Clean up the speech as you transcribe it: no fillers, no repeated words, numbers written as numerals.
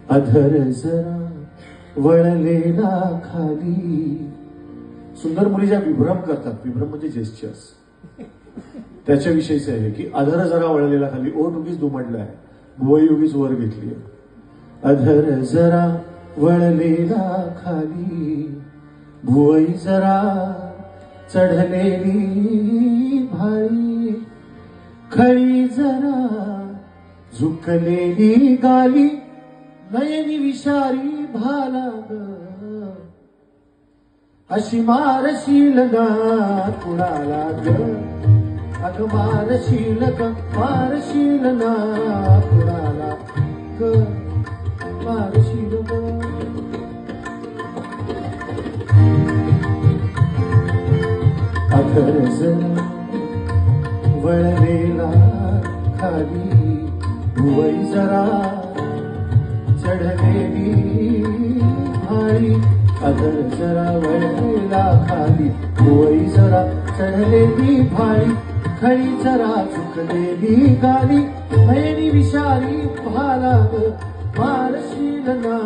अधर जरा वळलेला खाली. सुंदर मुलीच्या विभ्रम करतात, विभ्रम म्हणजे जेस्चर्स, त्याच्याविषयीच आहे की अधर जरा वळलेला खाली, ओठ उगीच दुमडलाय, भुवई उगीच वर घेतली. अधर जरा वळलेला खाली, भुवई जरा चढलेली भाळी, खळी जरा झुकलेली गाली, नयनी विषारी भाला ग, अशी मारशील ना कुणाला ग, अग मारशील ग, मारशील ना कुणाला ग, मारशील ग. अधर जरा वळलेला खाली, भुवई जरा चढलेली भाळी, अधर जरा वळलेला खाली, भुवई जरा चढलेली भाळी, खळी जरा चुकलेली गाली, नयनी विषारी भाला ग, मारशील ना